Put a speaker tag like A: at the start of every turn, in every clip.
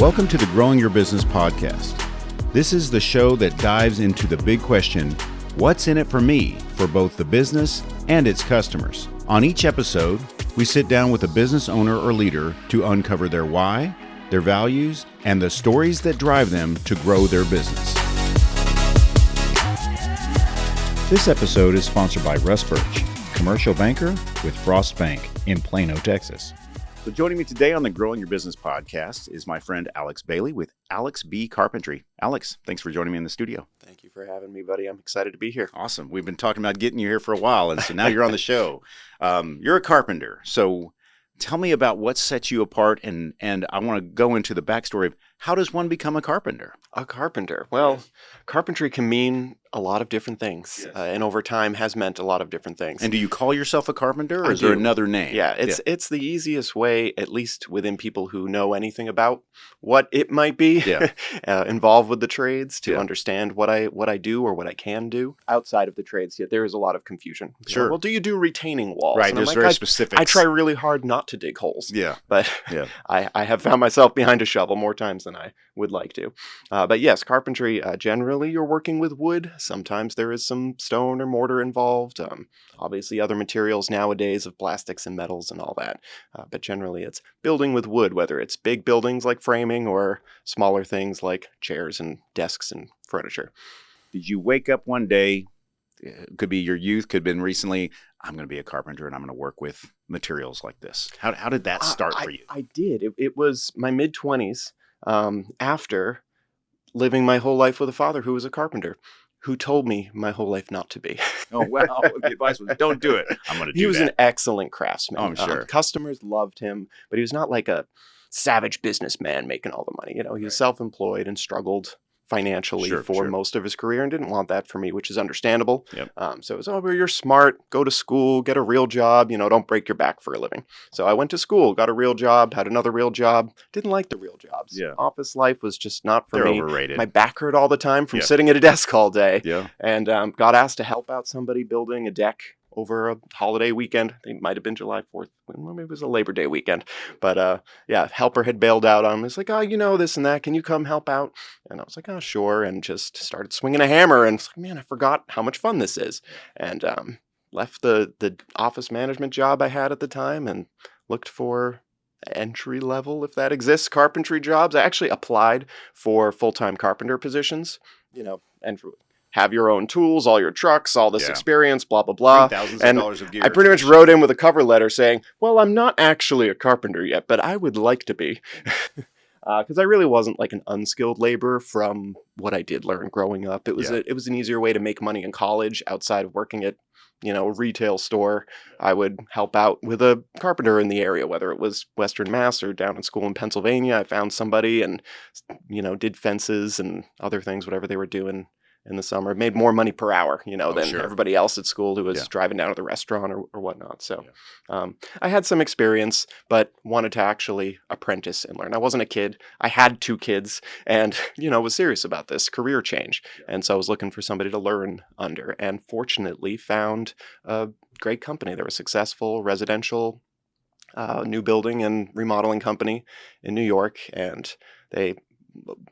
A: Welcome to the Growing Your Business podcast. This is the show that dives into the big question, what's in it for me, for both the business and its customers? On each episode, we sit down with a business owner or leader to uncover their why, their values, and the stories that drive them to grow their business. This episode is sponsored by Russ Birch, commercial banker with Frost Bank in Plano, Texas. So joining me today on the Growing Your Business podcast is my friend Alex Bailey with Alex B. Carpentry. Alex, thanks for joining me in the studio.
B: Thank you for having me, buddy. I'm excited to be here.
A: Awesome. We've been talking about getting you here for a while, and so now you're on the show. You're a carpenter, so tell me about what sets you apart, and I want to go into the backstory of how does one become a carpenter?
B: A carpenter. Well, carpentry can mean a lot of different things, and over time has meant a lot of different things.
A: And do you call yourself a carpenter, or
B: I
A: is there
B: do.
A: another name?
B: Yeah, it's the easiest way, at least within people who know anything about what it might be involved with the trades, to understand what I do or what I can do. Outside of the trades, there is a lot of confusion.
A: Sure.
B: Well, do you do retaining walls?
A: Right,
B: And
A: there's
B: I'm
A: very
B: like,
A: specific.
B: I try really hard not to dig holes.
A: Yeah.
B: But I have found myself behind a shovel more times than I would like to. But yes, carpentry, generally you're working with wood. Sometimes there is some stone or mortar involved. Obviously other materials nowadays of plastics and metals and all that. But generally it's building with wood, whether it's big buildings like framing or smaller things like chairs and desks and furniture.
A: Did you wake up one day, it could be your youth, could have been recently, I'm going to be a carpenter and I'm going to work with materials like this? How did that start for you?
B: I did. It was my mid-20s after living my whole life with a father who was a carpenter, who told me my whole life not to be.
A: Oh, wow. The advice was, don't do it. I'm going to do that.
B: He was an excellent craftsman.
A: Oh, I'm sure.
B: Customers loved him, but he was not like a savage businessman making all the money. He was self-employed and struggled financially for most of his career and didn't want that for me, which is understandable.
A: Yep.
B: So it was, well, you're smart, go to school, get a real job, don't break your back for a living. So I went to school, got a real job, had another real job, didn't like the real jobs.
A: Yeah.
B: Office life was just not for
A: They're
B: me.
A: overrated.
B: My back hurt all the time from sitting at a desk all day.
A: Yeah.
B: And got asked to help out somebody building a deck over a holiday weekend. I think it might have been July 4th. Maybe it was a Labor Day weekend. But helper had bailed out on him. It's like, this and that. Can you come help out? And I was like, oh, sure. And just started swinging a hammer. And it's like, man, I forgot how much fun this is. And left the office management job I had at the time and looked for entry level, if that exists, carpentry jobs. I actually applied for full-time carpenter positions, and have your own tools, all your trucks, all this experience, blah, blah, blah.
A: Thousands of dollars of gear.
B: I pretty much wrote in with a cover letter saying, well, I'm not actually a carpenter yet, but I would like to be. Because I really wasn't like an unskilled laborer from what I did learn growing up. It was an easier way to make money in college outside of working at, a retail store. I would help out with a carpenter in the area, whether it was Western Mass or down in school in Pennsylvania. I found somebody and, did fences and other things, whatever they were doing in the summer. Made more money per hour, than everybody else at school who was driving down to the restaurant or whatnot. So I had some experience, but wanted to actually apprentice and learn. I wasn't a kid. I had 2 kids and, was serious about this career change. And so I was looking for somebody to learn under, and fortunately found a great company. They were a successful residential new building and remodeling company in New York. And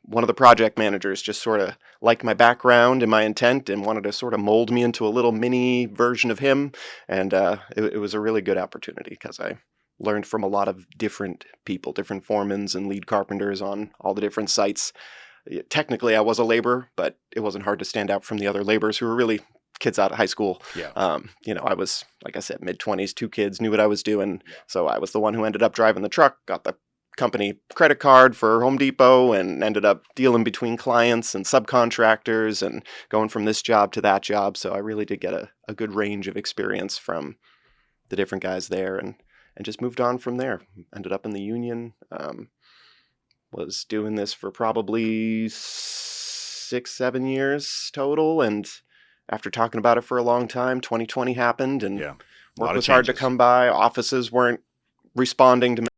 B: one of the project managers just sort of liked my background and my intent and wanted to sort of mold me into a little mini version of him. And it was a really good opportunity because I learned from a lot of different people, different foremans and lead carpenters on all the different sites. Technically, I was a laborer, but it wasn't hard to stand out from the other laborers who were really kids out of high school.
A: Yeah.
B: I was, like I said, mid-20s, 2 kids, knew what I was doing. So I was the one who ended up driving the truck, got the company credit card for Home Depot, and ended up dealing between clients and subcontractors and going from this job to that job. So I really did get a good range of experience from the different guys there and just moved on from there. Ended up in the union, was doing this for probably 6-7 years total. And after talking about it for a long time, 2020 happened and work was hard to come by. Offices weren't responding to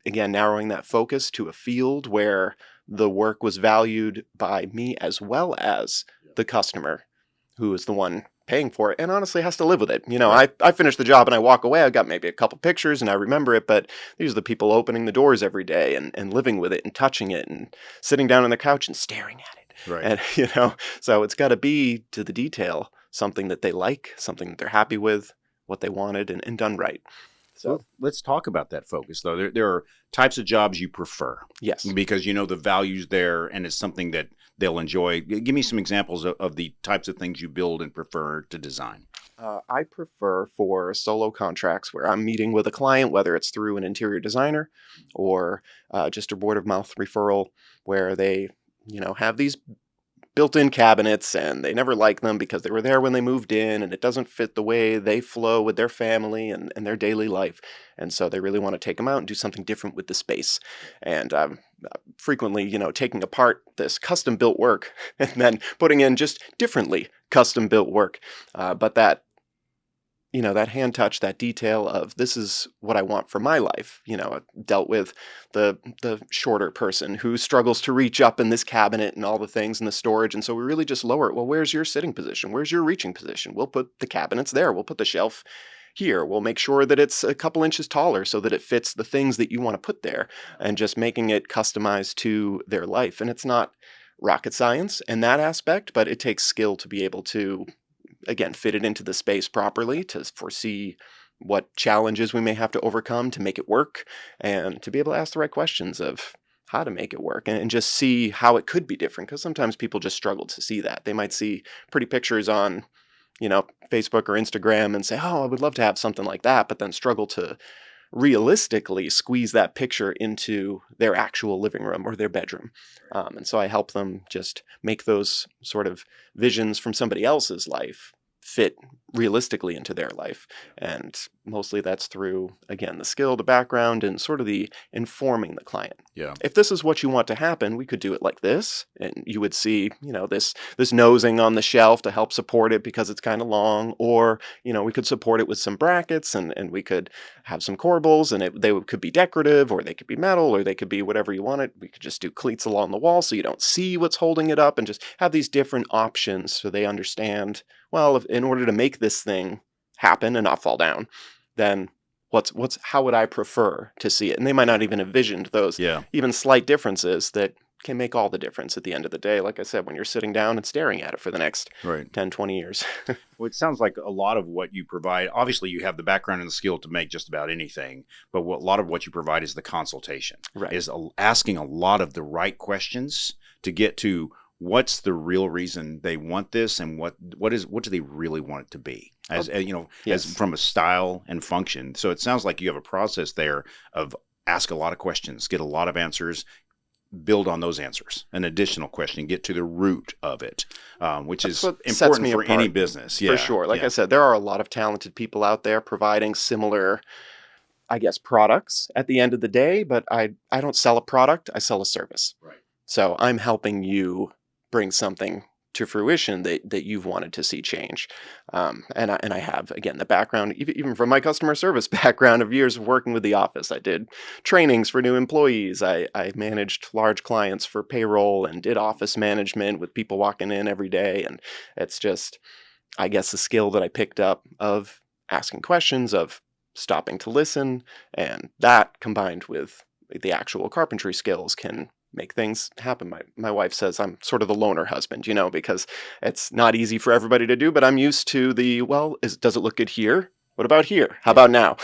B: again, narrowing that focus to a field where the work was valued by me as well as the customer, who is the one paying for it and honestly has to live with it. I finish the job and I walk away. I got maybe a couple pictures and I remember it, but these are the people opening the doors every day and living with it and touching it and sitting down on the couch and staring at it.
A: Right.
B: And, so it's got to be to the detail, something that they like, something that they're happy with, what they wanted and done right. So
A: well, let's talk about that focus, though. There are types of jobs you prefer.
B: Yes.
A: Because the value's there and it's something that they'll enjoy. Give me some examples of the types of things you build and prefer to design.
B: I prefer for solo contracts where I'm meeting with a client, whether it's through an interior designer or just a word of mouth referral, where they, have these built-in cabinets and they never like them because they were there when they moved in and it doesn't fit the way they flow with their family and their daily life. And so they really want to take them out and do something different with the space. And frequently, taking apart this custom built work and then putting in just differently custom built work. But that hand touch, that detail of this is what I want for my life. I dealt with the shorter person who struggles to reach up in this cabinet and all the things in the storage. And so we really just lower it. Well, where's your sitting position? Where's your reaching position? We'll put the cabinets there. We'll put the shelf here. We'll make sure that it's a couple inches taller so that it fits the things that you want to put there, and just making it customized to their life. And it's not rocket science in that aspect, but it takes skill to be able to, again, fit it into the space properly, to foresee what challenges we may have to overcome to make it work, and to be able to ask the right questions of how to make it work and just see how it could be different. Because sometimes people just struggle to see that. They might see pretty pictures on, Facebook or Instagram and say, oh, I would love to have something like that, but then struggle to realistically squeeze that picture into their actual living room or their bedroom. And so I help them just make those sort of visions from somebody else's life fit realistically into their life. And mostly that's through, again, the skill, the background, and sort of the informing the client.
A: Yeah.
B: If this is what you want to happen, we could do it like this. And you would see, this nosing on the shelf to help support it because it's kind of long. Or, we could support it with some brackets and we could have some corbels and they could be decorative, or they could be metal, or they could be whatever you wanted. We could just do cleats along the wall so you don't see what's holding it up, and just have these different options so they understand, well, in order to make this thing happen and not fall down, then how would I prefer to see it? And they might not even envisioned those even slight differences that can make all the difference at the end of the day. Like I said, when you're sitting down and staring at it for the next 10, 20 years.
A: Well, it sounds like a lot of what you provide, obviously you have the background and the skill to make just about anything, but a lot of what you provide is the consultation, is asking a lot of the right questions to get to what's the real reason they want this, and what do they really want it to be, as from a style and function. So it sounds like you have a process there of ask a lot of questions, get a lot of answers, build on those answers, an additional question, get to the root of it, which is important for any business.
B: For sure. Like I said, there are a lot of talented people out there providing similar, I guess, products at the end of the day, but I don't sell a product, I sell a service.
A: Right.
B: So I'm helping you bring something to fruition that you've wanted to see change. And I have, again, the background, even from my customer service background of years of working with the office. I did trainings for new employees. I managed large clients for payroll and did office management with people walking in every day. And it's just, I guess, the skill that I picked up of asking questions, of stopping to listen. And that combined with the actual carpentry skills can make things happen. My wife says I'm sort of the loner husband, because it's not easy for everybody to do, but I'm used to does it look good here? What about here? How about now?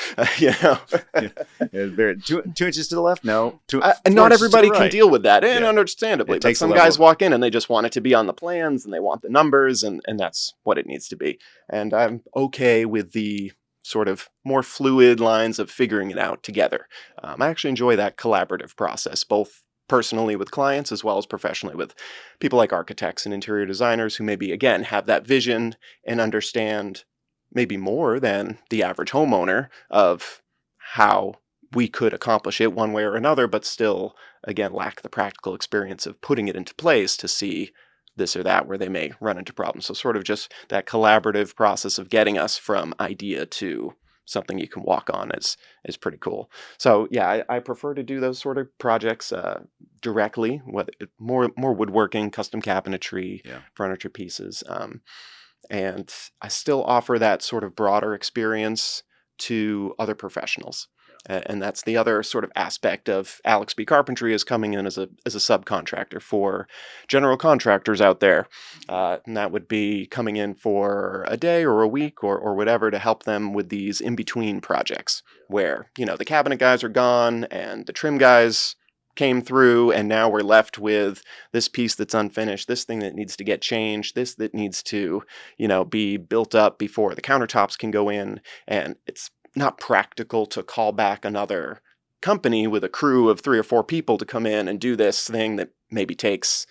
A: Very, two inches to the left? No.
B: And not everybody can deal with that, and
A: Yeah.
B: understandably. But some guys walk in and they just want it to be on the plans, and they want the numbers, and that's what it needs to be. And I'm okay with the sort of more fluid lines of figuring it out together. I actually enjoy that collaborative process, both personally with clients as well as professionally with people like architects and interior designers who maybe, again, have that vision and understand maybe more than the average homeowner of how we could accomplish it one way or another, but still, again, lack the practical experience of putting it into place to see this or that where they may run into problems. So sort of just that collaborative process of getting us from idea to something you can walk on is pretty cool. So yeah, I prefer to do those sort of projects directly, whether more woodworking, custom cabinetry, furniture pieces, and I still offer that sort of broader experience to other professionals. And that's the other sort of aspect of Alex B. Carpentry, is coming in as a subcontractor for general contractors out there. And that would be coming in for a day or a week or whatever to help them with these in-between projects where, the cabinet guys are gone and the trim guys came through, and now we're left with this piece that's unfinished, this thing that needs to get changed, this that needs to, be built up before the countertops can go in. And it's not practical to call back another company with a crew of 3 or 4 people to come in and do this thing that maybe takes,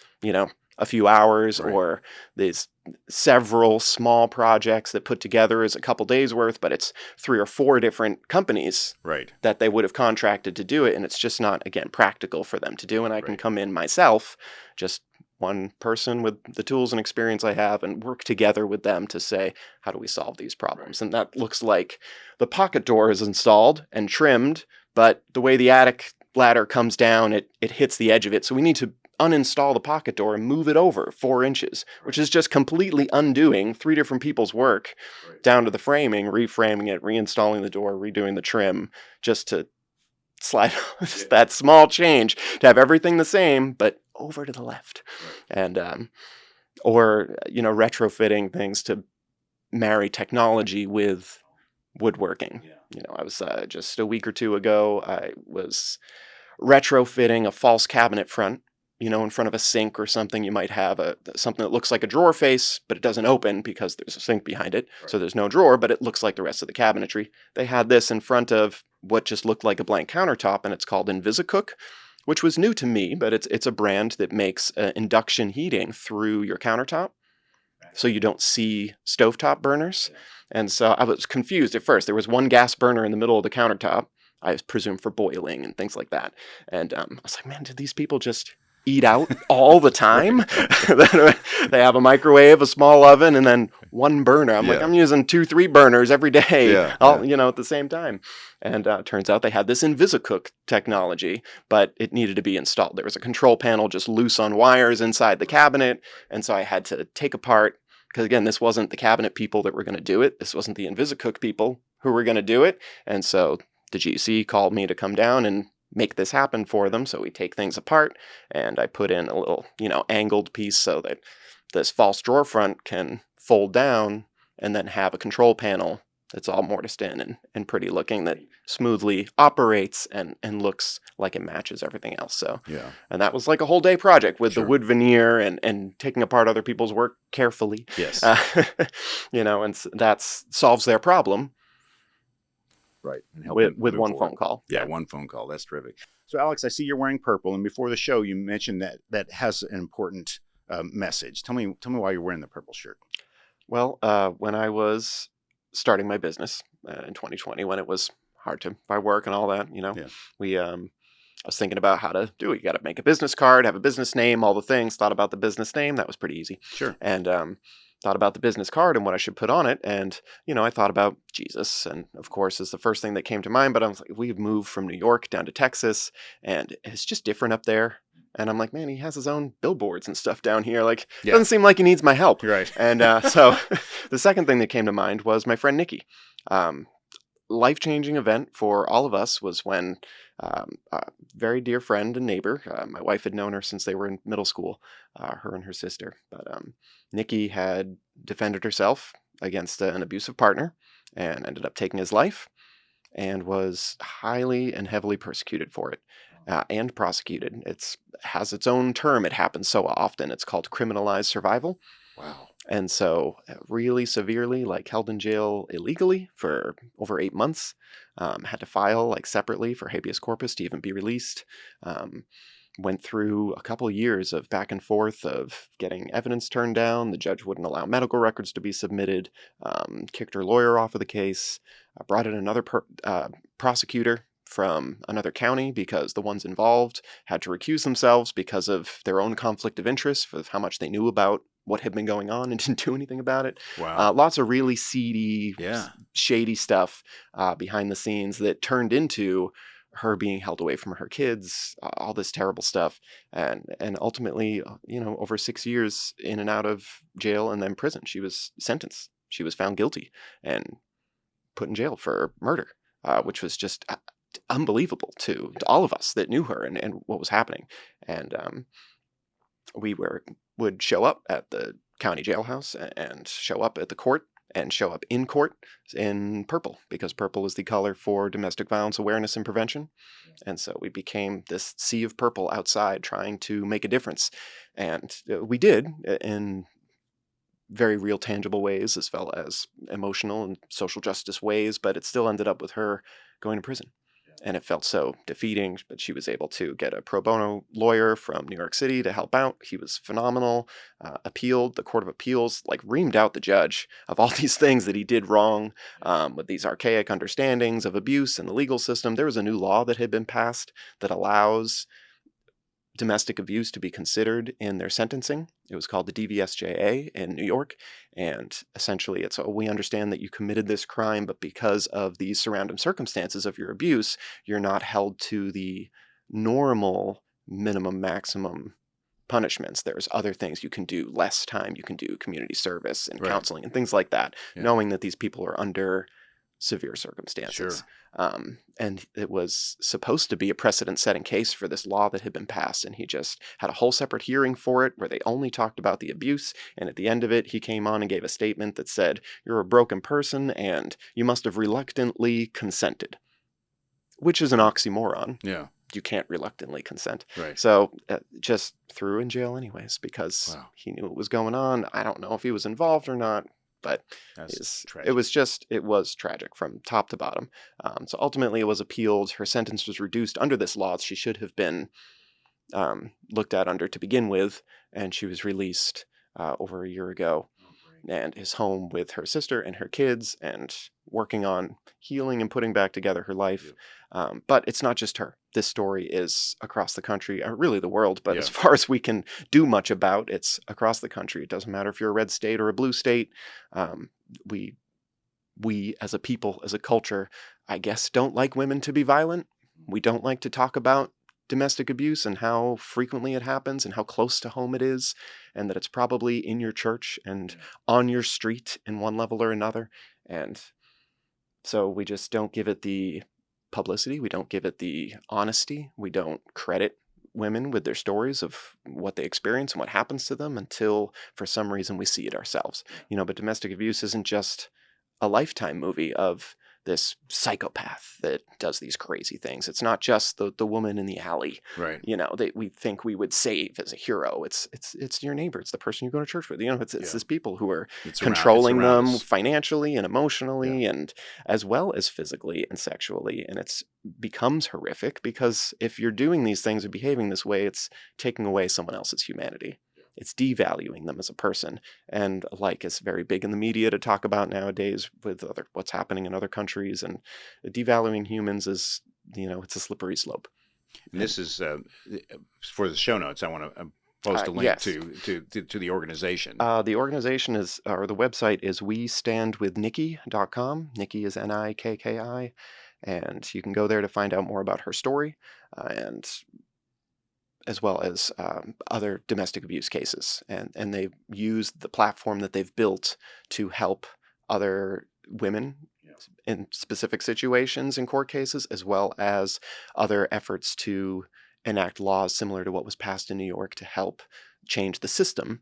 B: a few hours, or these several small projects that put together is a couple days worth, but it's 3 or 4 different companies that they would have contracted to do it. And it's just not, again, practical for them to do. And I can come in myself, just one person with the tools and experience I have, and work together with them to say, how do we solve these problems? And that looks like the pocket door is installed and trimmed, but the way the attic ladder comes down, it hits the edge of it. So we need to uninstall the pocket door and move it over 4 inches, which is just completely undoing 3 different people's work down to the framing, reframing it, reinstalling the door, redoing the trim, just to slide just that small change to have everything the same, but over to the left. And, or, retrofitting things to marry technology with woodworking. I was just a week or 2 ago, I was retrofitting a false cabinet front, in front of a sink or something. You might have something that looks like a drawer face, but it doesn't open because there's a sink behind it. So there's no drawer, but it looks like the rest of the cabinetry. They had this in front of what just looked like a blank countertop, and it's called Invisicook, which was new to me, but it's a brand that makes induction heating through your countertop, so you don't see stovetop burners. And so I was confused at first. There was one gas burner in the middle of the countertop, I presume for boiling and things like that. And I was like, man, did these people just eat out all the time? They have a microwave, a small oven, and then one burner. I'm like, I'm using 2-3 burners every day, all at the same time. And turns out they had this Invisicook technology, but it needed to be installed. There was a control panel just loose on wires inside the cabinet, and so I had to take apart, because again, this wasn't the cabinet people that were going to do it. This wasn't the Invisicook people who were going to do it. And so the GC called me to come down and make this happen for them. So we take things apart, and I put in a little, angled piece so that this false drawer front can fold down and then have a control panel that's all mortised in and pretty looking, that smoothly operates and looks like it matches everything else. So, and that was like a whole day project with the wood veneer and taking apart other people's work carefully.
A: Yes.
B: And that solves their problem.
A: Right. And help
B: with one phone call.
A: Yeah, one phone call. That's terrific. So, Alex, I see you're wearing purple, and before the show, you mentioned that has an important message. Tell me why you're wearing the purple shirt. Well,
B: when I was starting my business in 2020, when it was hard to find work and all that, I was thinking about how to do it. You got to make a business card, have a business name, all the things. Thought about the business name. That was pretty easy.
A: Sure.
B: And thought about the business card and what I should put on it. And, I thought about Jesus, and of course is the first thing that came to mind. But I was like, we've moved from New York down to Texas, and it's just different up there. And I'm like, man, he has his own billboards and stuff down here. Like, doesn't seem like he needs my help.
A: Right.
B: And so the second thing that came to mind was my friend Nikki. Life-changing event for all of us was when a very dear friend and neighbor, my wife had known her since they were in middle school, her and her sister. But Nikki had defended herself against an abusive partner and ended up taking his life, and was highly and heavily persecuted for it. And prosecuted. It has its own term. It happens so often. It's called criminalized survival.
A: Wow.
B: And so really severely, held in jail illegally for over 8 months. Had to file separately for habeas corpus to even be released. Went through a couple of years of back and forth of getting evidence turned down. The judge wouldn't allow medical records to be submitted. Kicked her lawyer off of the case. Brought in another prosecutor from another county because the ones involved had to recuse themselves because of their own conflict of interest, of how much they knew about what had been going on and didn't do anything about it.
A: Wow.
B: Lots of really seedy,
A: Yeah.
B: shady stuff behind the scenes that turned into her being held away from her kids, all this terrible stuff. And ultimately, over 6 years in and out of jail and then prison, she was sentenced. She was found guilty and put in jail for murder, which was just unbelievable to all of us that knew her and what was happening. And we would show up at the county jailhouse and show up at the court and show up in court in purple, because purple is the color for domestic violence awareness and prevention. And so we became this sea of purple outside trying to make a difference. And we did in very real, tangible ways, as well as emotional and social justice ways, but it still ended up with her going to prison. And it felt so defeating, but she was able to get a pro bono lawyer from New York City to help out. He was phenomenal, appealed. The Court of Appeals reamed out the judge of all these things that he did wrong, with these archaic understandings of abuse in the legal system. There was a new law that had been passed that allows domestic abuse to be considered in their sentencing. It was called the DVSJA in New York. And essentially we understand that you committed this crime, but because of the surrounding circumstances of your abuse, you're not held to the normal minimum maximum punishments. There's other things you can do, less time, you can do community service and counseling and things like that, knowing that these people are under severe circumstances.
A: Sure.
B: And it was supposed to be a precedent-setting case for this law that had been passed, and he just had a whole separate hearing for it where they only talked about the abuse, and at the end of it, he came on and gave a statement that said, "You're a broken person, and you must have reluctantly consented," which is an oxymoron.
A: Yeah.
B: You can't reluctantly consent.
A: Right.
B: So just threw in jail anyways, because he knew what was going on. I don't know if he was involved or not, but it was tragic from top to bottom. So ultimately it was appealed. Her sentence was reduced under this law. She should have been looked at under to begin with, and she was released over a year ago and is home with her sister and her kids and working on healing and putting back together her life. But it's not just her. This story is across the country, really the world, but as far as we can do much about, it's across the country. It doesn't matter if you're a red state or a blue state. We as a people, as a culture, I guess, don't like women to be violent. We don't like to talk about domestic abuse and how frequently it happens and how close to home it is, and that it's probably in your church and on your street in one level or another. And so we just don't give it the publicity. We don't give it the honesty. We don't credit women with their stories of what they experience and what happens to them until for some reason we see it ourselves. But domestic abuse isn't just a Lifetime movie of this psychopath that does these crazy things. It's not just the woman in the alley,
A: right?
B: That we think we would save as a hero. It's your neighbor. It's the person you go to church with. It's these people who are controlling them financially and emotionally, and as well as physically and sexually. And it becomes horrific because if you're doing these things or behaving this way, it's taking away someone else's humanity. It's devaluing them as a person. And it's very big in the media to talk about nowadays with what's happening in other countries. And devaluing humans is, it's a slippery slope.
A: And this is for the show notes. I want to post a link to the organization.
B: The organization the website is westandwithnikki.com. Nikki is Nikki. And you can go there to find out more about her story and as well as other domestic abuse cases. And they use the platform that they've built to help other women in specific situations in court cases, as well as other efforts to enact laws similar to what was passed in New York to help change the system,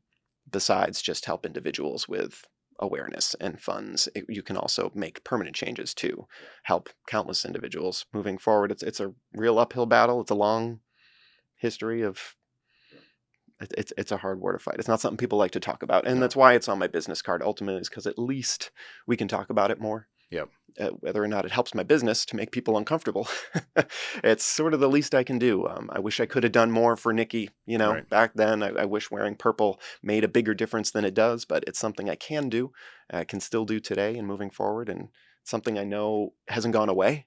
B: besides just help individuals with awareness and funds. You can also make permanent changes to help countless individuals moving forward. It's a real uphill battle. It's a long history of it's a hard war to fight. It's not something people like to talk about, and that's why it's on my business card ultimately, is because at least we can talk about it more. Whether or not it helps my business to make people uncomfortable, it's sort of the least I can do. I wish I could have done more for Nikki, back then. I wish wearing purple made a bigger difference than it does, but it's something I can do. I can still do today and moving forward, and something I know hasn't gone away.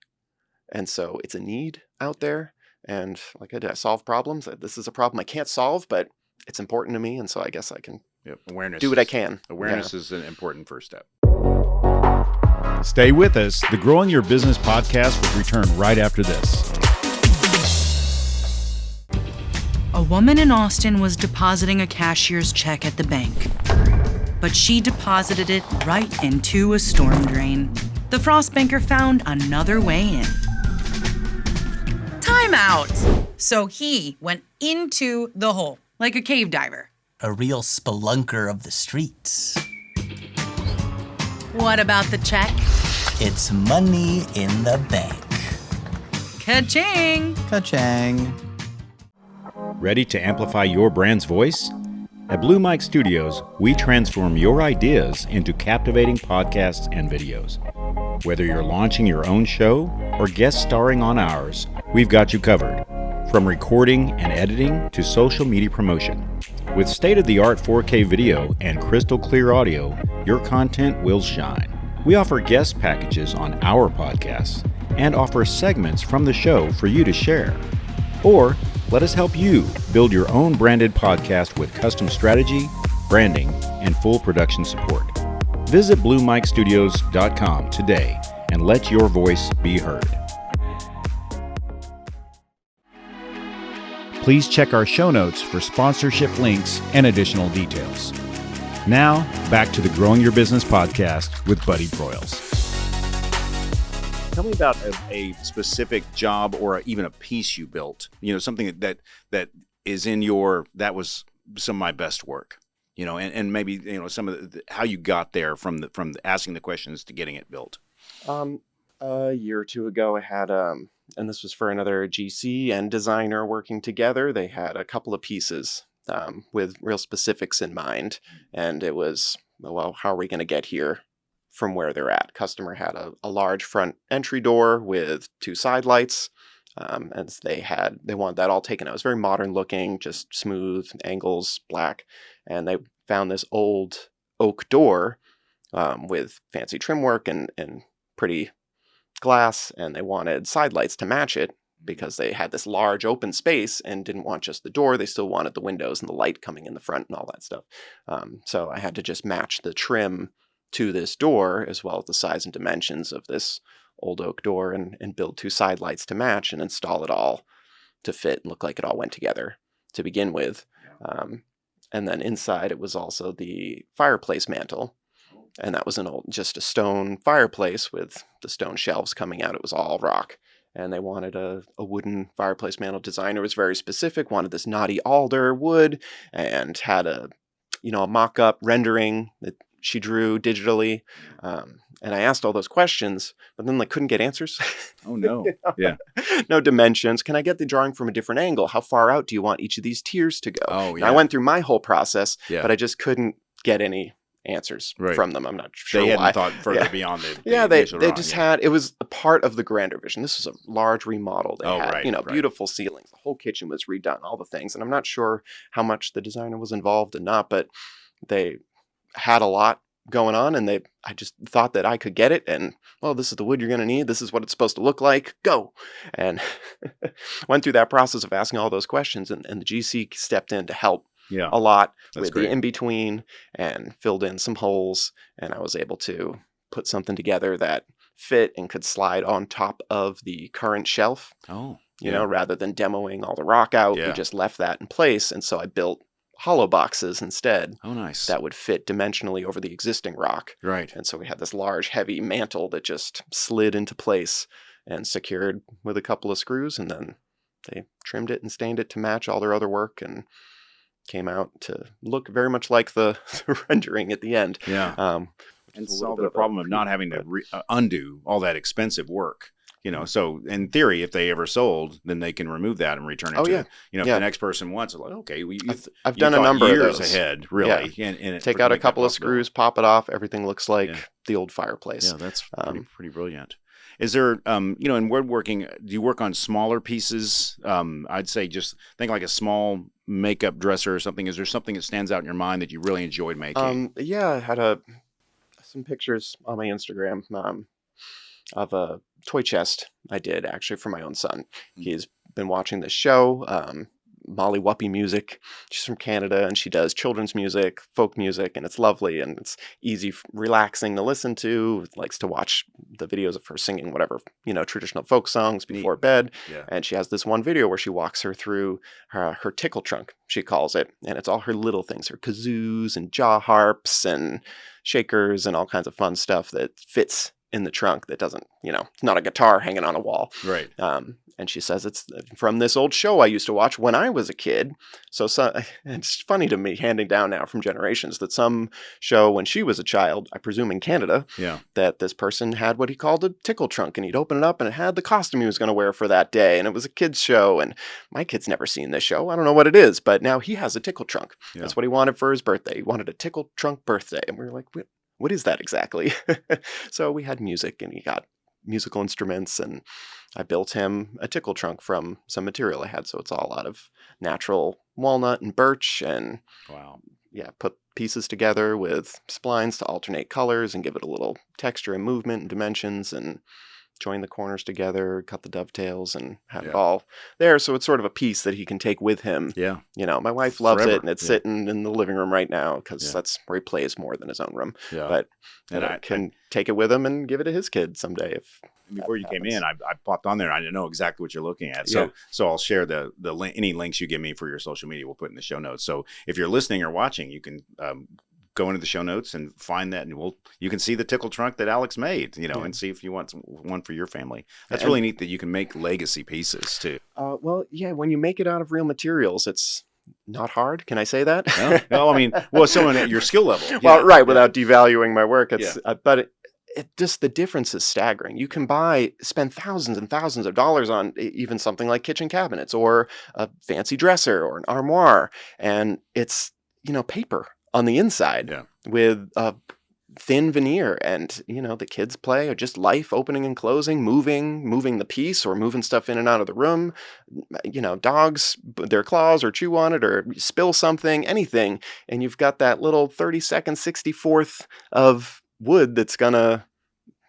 B: And so it's a need out there. And like I did, I solve problems. This is a problem I can't solve, but it's important to me, and so I guess I can
A: Awareness.
B: Do what I can.
A: Awareness is an important first step. Stay with us. The Growing Your Business podcast will return right after this.
C: A woman in Austin was depositing a cashier's check at the bank, but she deposited it right into a storm drain. The frost banker found another way in. Time out! So he went into the hole, like a cave diver.
D: A real spelunker of the streets.
C: What about the check?
D: It's money in the bank.
C: Ka-ching!
D: Ka-chang.
A: Ready to amplify your brand's voice? At Blue Mike Studios, we transform your ideas into captivating podcasts and videos. Whether you're launching your own show or guest starring on ours, we've got you covered. From recording and editing to social media promotion. With state-of-the-art 4K video and crystal clear audio, your content will shine. We offer guest packages on our podcasts and offer segments from the show for you to share. Or let us help you build your own branded podcast with custom strategy, branding, and full production support. Visit BlueMikeStudios.com today and let your voice be heard. Please check our show notes for sponsorship links and additional details. Now, back to the Growing Your Business podcast with Buddy Broyles. Tell me about a specific job or even a piece you built. Something that is in that was some of my best work. And maybe some of how you got there from asking the questions to getting it built.
B: A year or two ago, I had and this was for another GC and designer working together. They had a couple of pieces with real specifics in mind. And it was, well, how are we going to get here from where they're at? Customer had a large front entry door with 2 side lights. And they wanted that all taken out. It was very modern looking, just smooth angles, black. And they found this old oak door with fancy trim work and pretty glass, and they wanted side lights to match it because they had this large open space and didn't want just the door. They still wanted the windows and the light coming in the front and all that stuff. So I had to just match the trim to this door as well as the size and dimensions of this old oak door and build 2 side lights to match and install it all to fit and look like it all went together to begin with. And then inside it was also the fireplace mantle. And that was just a stone fireplace with the stone shelves coming out. It was all rock. And they wanted a wooden fireplace mantle. Designer was very specific, wanted this knotty alder wood, and had a mock-up rendering that she drew digitally. And I asked all those questions, but then couldn't get answers.
A: Oh, no. Yeah.
B: No dimensions. Can I get the drawing from a different angle? How far out do you want each of these tiers to go?
A: Oh, yeah.
B: And I went through my whole process,
A: yeah.
B: But I just couldn't get any answers from them. I'm not sure
A: they
B: why.
A: They hadn't thought further beyond the
B: they just had, it was a part of the grander vision. This was a large remodel. They had, beautiful ceilings. The whole kitchen was redone, all the things. And I'm not sure how much the designer was involved and not, but they had a lot going on, and I just thought that I could get it, and well, this is the wood you're going to need, this is what it's supposed to look like, go. And went through that process of asking all those questions, and the GC stepped in to help a lot with the in-between and filled in some holes, and I was able to put something together that fit and could slide on top of the current shelf. Rather than demoing all the rock out, we just left that in place, and so I built hollow boxes instead.
A: Oh, nice.
B: That would fit dimensionally over the existing rock.
A: Right.
B: And so we had this large, heavy mantle that just slid into place and secured with a couple of screws, and then they trimmed it and stained it to match all their other work and came out to look very much like the rendering at the end.
A: Yeah. And solve the problem of not having to undo all that expensive work. So in theory, if they ever sold, then they can remove that and return it if the next person wants it, like, okay,
B: I've done a number of
A: years
B: those
A: ahead, really.
B: Yeah.
A: And
B: take out a couple of screws, pop it off, everything looks like the old fireplace.
A: Yeah, that's pretty brilliant. Is there, in woodworking, do you work on smaller pieces? I'd say just think like a small makeup dresser or something. Is there something that stands out in your mind that you really enjoyed making?
B: I had some pictures on my Instagram of a toy chest I did actually for my own son. He's been watching this show. Molly Whuppie music. She's from Canada, and she does children's music, folk music, and it's lovely, and it's easy, relaxing to listen to. Likes to watch the videos of her singing whatever, traditional folk songs before bed.
A: Yeah.
B: And she has this one video where she walks her through her tickle trunk, she calls it, and it's all her little things, her kazoos and jaw harps and shakers and all kinds of fun stuff that fits in the trunk that doesn't, it's not a guitar hanging on a wall.
A: Right.
B: And she says it's from this old show I used to watch when I was a kid. So it's funny to me, handing down now from generations, that some show when she was a child, I presume in Canada, that this person had what he called a tickle trunk, and he'd open it up and it had the costume he was going to wear for that day. And it was a kid's show. And my kid's never seen this show. I don't know what it is, but now he has a tickle trunk. Yeah. That's what he wanted for his birthday. He wanted a tickle trunk birthday. And we were like, what is that exactly? So we had music, and he got musical instruments, and I built him a tickle trunk from some material I had. So it's all out of natural walnut and birch, and put pieces together with splines to alternate colors and give it a little texture and movement and dimensions, and join the corners together, cut the dovetails, and have it all there. So it's sort of a piece that he can take with him. Yeah. My wife loves it, and it's sitting in the living room right now, because that's where he plays more than his own room. Yeah. But I can take it with him and give it to his kid someday.
A: Before you came in, I popped on there. I didn't know exactly what you're looking at. So I'll share the any links you give me for your social media. We'll put in the show notes. So if you're listening or watching, you can go into the show notes and find that, and you can see the tickle trunk that Alex made, and see if you want one for your family. That's really neat that you can make legacy pieces too.
B: When you make it out of real materials, it's not hard. Can I say that?
A: No, I mean, someone at your skill level.
B: Without devaluing my work. But it just, the difference is staggering. You can spend thousands and thousands of dollars on even something like kitchen cabinets or a fancy dresser or an armoire, and it's, paper on the inside with a thin veneer, and the kids play, or just life opening and closing, moving the piece, or moving stuff in and out of the room. Dogs, their claws, or chew on it, or spill something, anything, and you've got that little 32nd 64th of wood that's gonna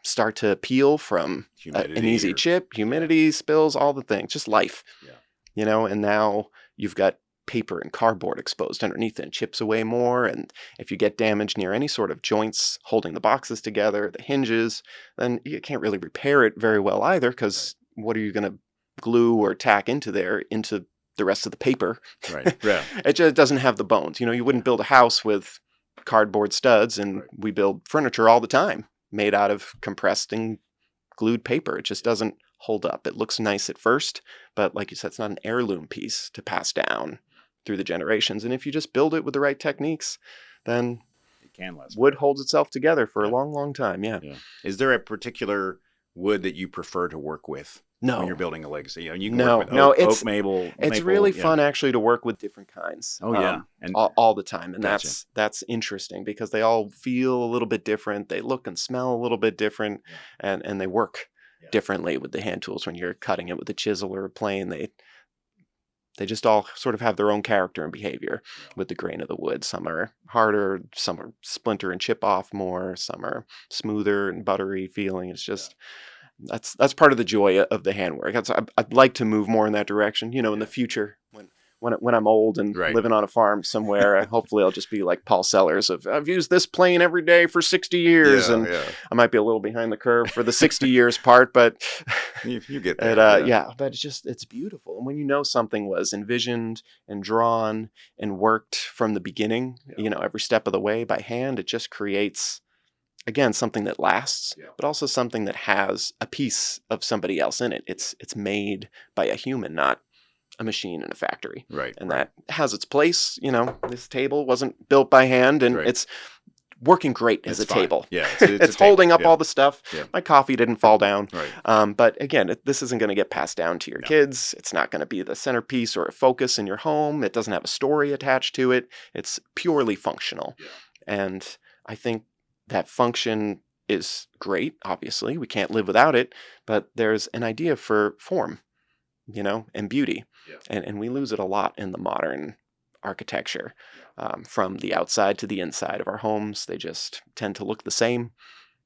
B: start to peel from an easy chip, humidity, spills, all the things, just life. And now you've got paper and cardboard exposed underneath it, and chips away more. And if you get damage near any sort of joints holding the boxes together, the hinges, then you can't really repair it very well either, because what are you going to glue or tack into the rest of the paper? Right. Yeah. It just doesn't have the bones. You wouldn't build a house with cardboard studs, and we build furniture all the time made out of compressed and glued paper. It just doesn't hold up. It looks nice at first, but like you said, it's not an heirloom piece to pass down through the generations. And if you just build it with the right techniques, then
A: it can last.
B: Wood holds itself together for a long, long time. Yeah.
A: Is there a particular wood that you prefer to work with?
B: No.
A: When you're building a legacy, you can work with oak, maple.
B: It's really fun actually to work with different kinds.
A: And
B: all the time, and that's interesting, because they all feel a little bit different. They look and smell a little bit different, and they work differently with the hand tools. When you're cutting it with a chisel or a plane, they just all sort of have their own character and behavior with the grain of the wood. Some are harder, some are splinter and chip off more, some are smoother and buttery feeling. It's just that's part of the joy of the handwork. I'd like to move more in that direction, in the future when I'm old and living on a farm somewhere. Hopefully I'll just be like Paul Sellers I've used this plane every day for 60 years. I might be a little behind the curve for the 60 years part, but
A: you get there.
B: But it's beautiful. And when something was envisioned and drawn and worked from the beginning, every step of the way by hand, it just creates, again, something that lasts, but also something that has a piece of somebody else in it. It's made by a human, not a machine in a factory.
A: Right.
B: And that has its place. This table wasn't built by hand, and it's working great as a table.
A: Yeah.
B: It's holding up all the stuff. Yeah. My coffee didn't fall down.
A: Right.
B: But again, this isn't going to get passed down to your kids. It's not going to be the centerpiece or a focus in your home. It doesn't have a story attached to it. It's purely functional. Yeah. And I think that function is great. Obviously, we can't live without it, but there's an idea for form, and beauty. Yeah. And we lose it a lot in the modern architecture. From the outside to the inside of our homes, they just tend to look the same.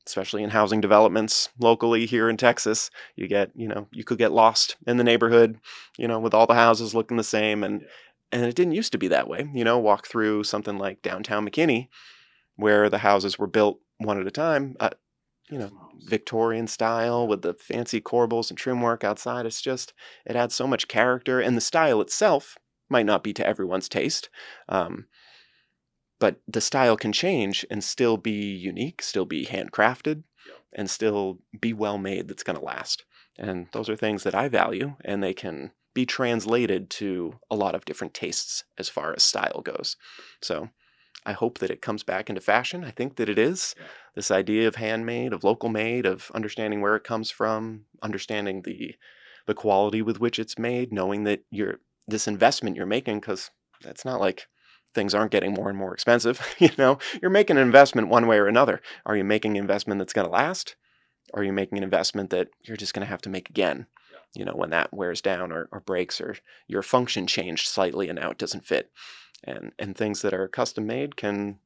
B: especially in housing developments locally here in Texas. You could get lost in the neighborhood, with all the houses looking the same. And it didn't used to be that way. Walk through something like downtown McKinney, where the houses were built one at a time, Victorian style with the fancy corbels and trim work outside. It adds so much character, and the style itself might not be to everyone's taste. But the style can change and still be unique, still be handcrafted, and still be well made that's going to last. And those are things that I value, and they can be translated to a lot of different tastes as far as style goes. So I hope that it comes back into fashion. I think that it is. Yeah. This idea of handmade, of local made, of understanding where it comes from, understanding the quality with which it's made, knowing that this investment you're making, because it's not like things aren't getting more and more expensive. You're making an investment one way or another. Are you making an investment that's going to last? Or are you making an investment that you're just going to have to make again? When that wears down or breaks, or your function changed slightly and now it doesn't fit. And things that are custom made can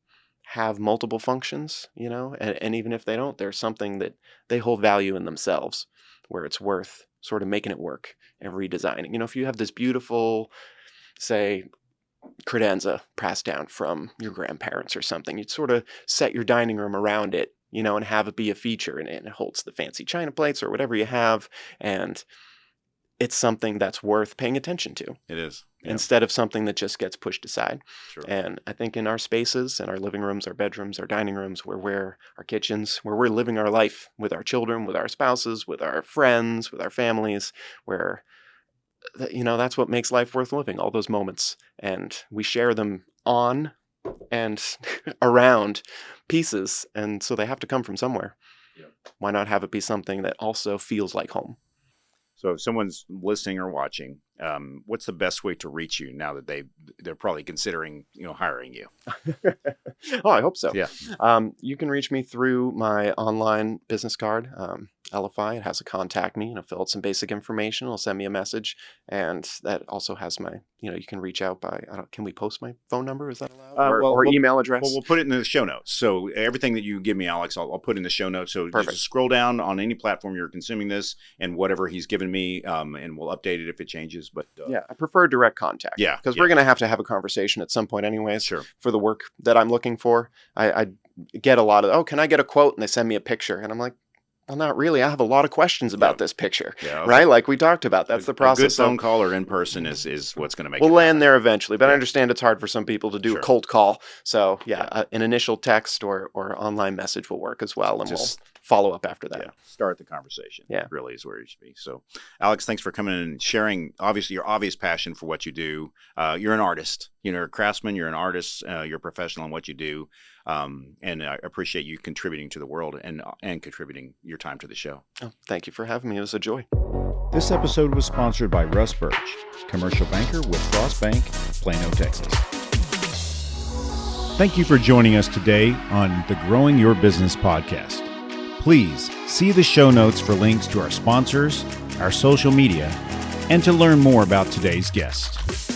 B: have multiple functions, and even if they don't, there's something that they hold value in themselves, where it's worth sort of making it work and redesigning. If you have this beautiful, say, credenza passed down from your grandparents or something, you'd sort of set your dining room around it, and have it be a feature, and it holds the fancy china plates or whatever you have, and it's something that's worth paying attention to.
A: It is. Yeah.
B: Instead of something that just gets pushed aside.
A: Sure.
B: And I think in our spaces, in our living rooms, our bedrooms, our dining rooms, our kitchens, where we're living our life with our children, with our spouses, with our friends, with our families, where, that's what makes life worth living, all those moments. And we share them on and around pieces. And so they have to come from somewhere. Yeah. Why not have it be something that also feels like home?
A: So if someone's listening or watching, what's the best way to reach you now that they're probably considering, hiring you?
B: Oh, I hope so.
A: Yeah.
B: You can reach me through my online business card, LFI. It has a contact me, fill out some basic information. It'll send me a message, and that also has my, you can reach out by. Can we post my phone number? Is that allowed? Or email address?
A: Well, we'll put it in the show notes. So everything that you give me, Alex, I'll put in the show notes. So
B: Perfect.
A: Just scroll down on any platform you're consuming this, and whatever he's given me, and we'll update it if it changes. But
B: yeah, I prefer direct contact.
A: Yeah,
B: because we're going to have a conversation at some point, anyways.
A: Sure.
B: For the work that I'm looking for, I get a lot of, can I get a quote? And they send me a picture, and I'm like, well, not really. I have a lot of questions about this picture, right? Like we talked about. That's the process.
A: A good phone call or in person is what's going to make.
B: We'll land there eventually, but I understand it's hard for some people to do a cold call. So an initial text or online message will work as well, and we'll follow up after that.
A: Yeah, start the conversation.
B: Yeah,
A: really is where it should be. So, Alex, thanks for coming in and sharing. Obviously, your obvious passion for what you do. You're an artist. You're a craftsman. You're an artist. You're a professional in what you do. And I appreciate you contributing to the world and contributing your time to the show.
B: Oh, thank you for having me. It was a joy.
A: This episode was sponsored by Russ Birch, commercial banker with Frost Bank, Plano, Texas. Thank you for joining us today on the Growing Your Business podcast. Please see the show notes for links to our sponsors, our social media, and to learn more about today's guest.